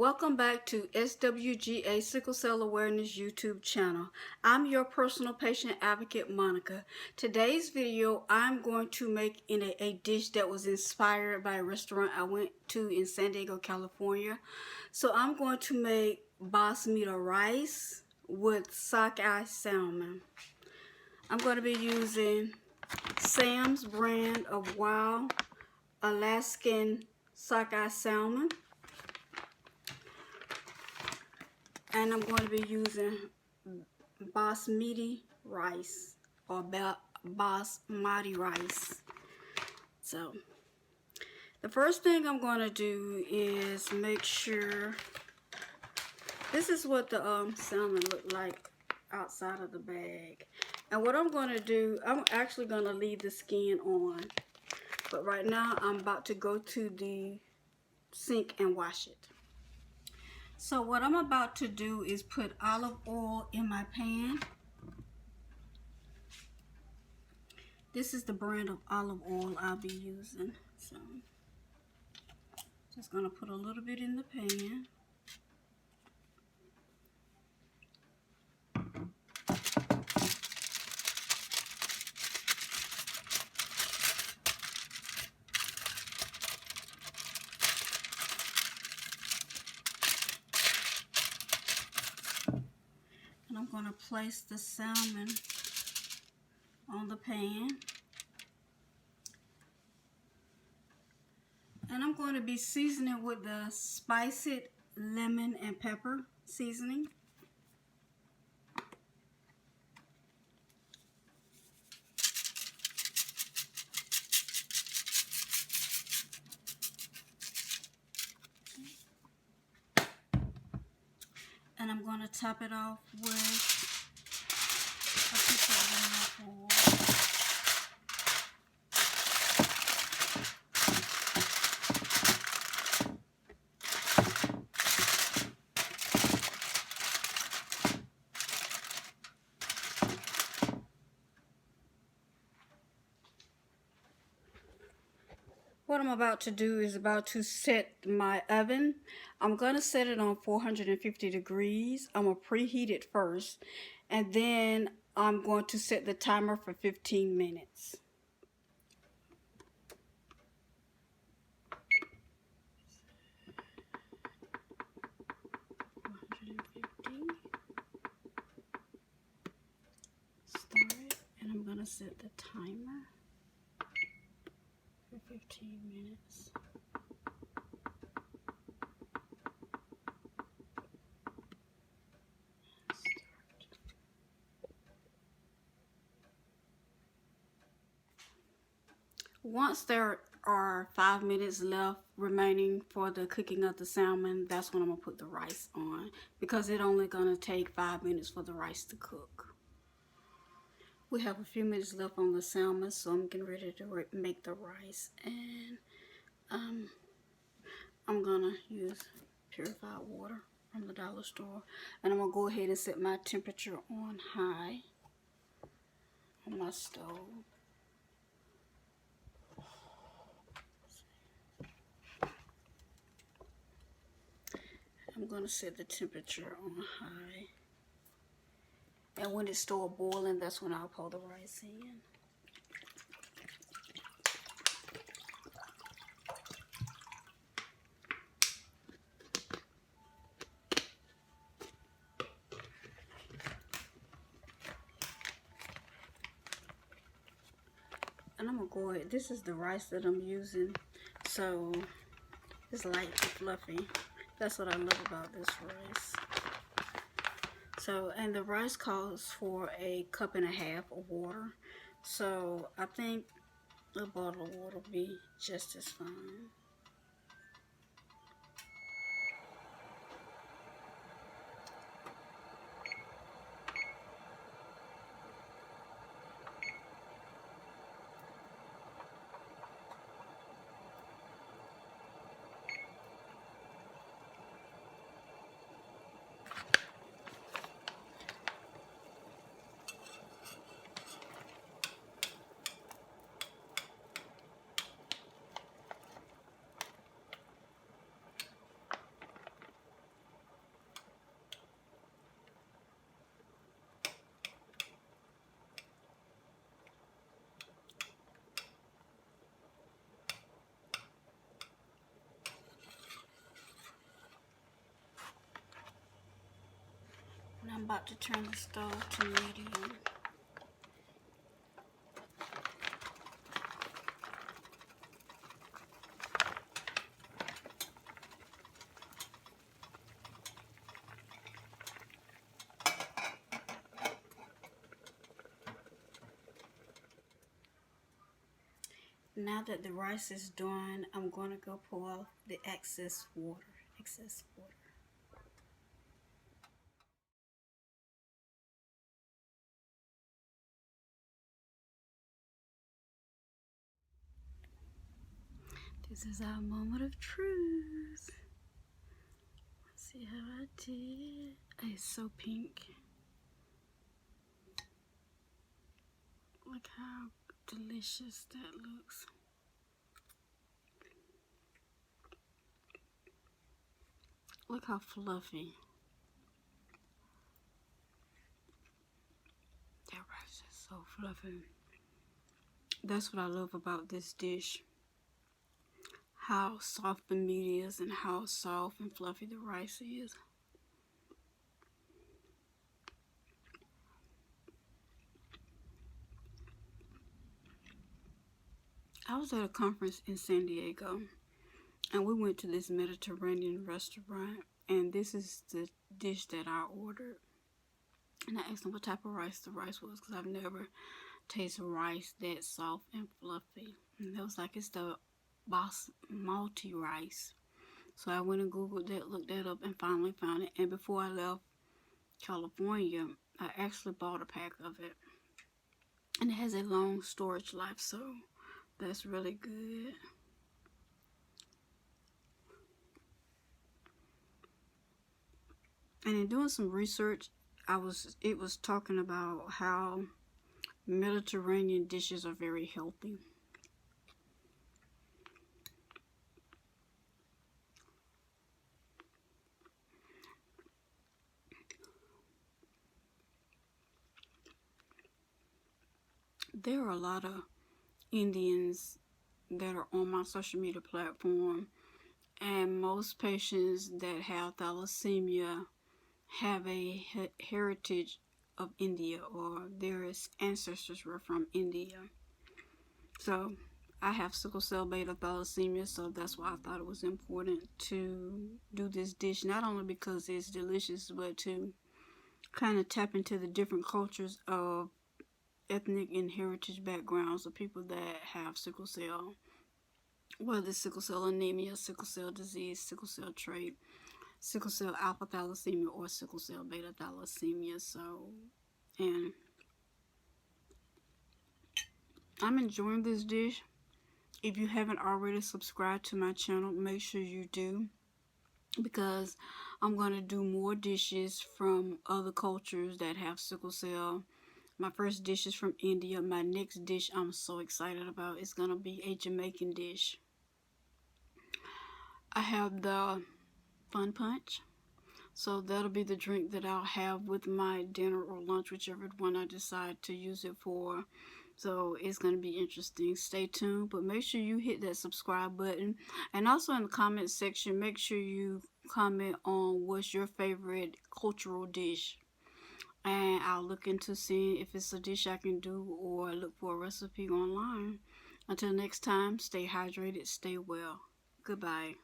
Welcome back to SWGA Sickle Cell Awareness YouTube channel. I'm your personal patient advocate, Monica. Today's video, I'm going to make a dish that was inspired by a restaurant I went to in San Diego, California. So I'm going to make basmati rice with sockeye salmon. I'm going to be using Sam's brand of wild Alaskan sockeye salmon. And I'm going to be using basmati rice or basmati rice. So the first thing I'm going to do is make sure this is what the salmon looked like outside of the bag. And what I'm going to do, I'm actually going to leave the skin on. But right now I'm about to go to the sink and wash it. So what I'm about to do is put olive oil in my pan. This is the brand of olive oil I'll be using. So just gonna put a little bit in the pan. And I'm going to place the salmon on the pan. And I'm going to be seasoning with the spiced lemon and pepper seasoning. And I'm going to top it off with a piece of olive oil. What I'm about to do is about to set my oven. I'm going to set it on 450 degrees. I'm going to preheat it first. And then I'm going to set the timer for 15 minutes. Start, and I'm going to set the timer for 15 minutes. Once there are 5 minutes left remaining for the cooking of the salmon, that's when I'm going to put the rice on, because it's only going to take 5 minutes for the rice to cook. We have a few minutes left on the salmon, so I'm getting ready to make the rice. And I'm going to use purified water from the dollar store. And I'm going to go ahead and set my temperature on high on my stove. I'm going to set the temperature on high. And when it starts boiling, that's when I'll pour the rice in. And I'm going to go ahead. This is the rice that I'm using. So it's light and fluffy. That's what I love about this rice. So, and the rice calls for 1.5 cups of water. So I think a bottle of water will be just as fine. I'm about to turn the stove to medium. Now that the rice is done, I'm going to go pour off the excess water. This is our moment of truth. Let's see how I did. It's so pink. Look how delicious that looks. Look how fluffy. That rice is so fluffy. That's what I love about this dish. How soft the meat is and how soft and fluffy the rice is. I was at a conference in San Diego and we went to this Mediterranean restaurant, and this is the dish that I ordered. And I asked them what type of rice the rice was, because I've never tasted rice that soft and fluffy. And they was like, it's the Basmati rice. So I went and Googled that, looked that up, and finally found it. And before I left California, I actually bought a pack of it. And it has a long storage life, so that's really good. And in doing some research, it was talking about how Mediterranean dishes are very healthy. There are a lot of Indians that are on my social media platform, and most patients that have thalassemia have a heritage of India, or their ancestors were from India. So I have sickle cell beta thalassemia, so that's why I thought it was important to do this dish, not only because it's delicious, but to kind of tap into the different cultures of ethnic and heritage backgrounds of people that have sickle cell, whether it's sickle cell anemia, sickle cell disease, sickle cell trait, sickle cell alpha thalassemia, or sickle cell beta thalassemia. So, and I'm enjoying this dish. If you haven't already subscribed to my channel, make sure you do, because I'm going to do more dishes from other cultures that have sickle cell. My first dish is from India. My next dish I'm so excited about is going to be a Jamaican dish. I have the Fun Punch. So that'll be the drink that I'll have with my dinner or lunch, whichever one I decide to use it for. So it's going to be interesting. Stay tuned, but make sure you hit that subscribe button. And also in the comment section, make sure you comment on what's your favorite cultural dish. And I'll look into seeing if it's a dish I can do, or look for a recipe online. Until next time, stay hydrated, stay well. Goodbye.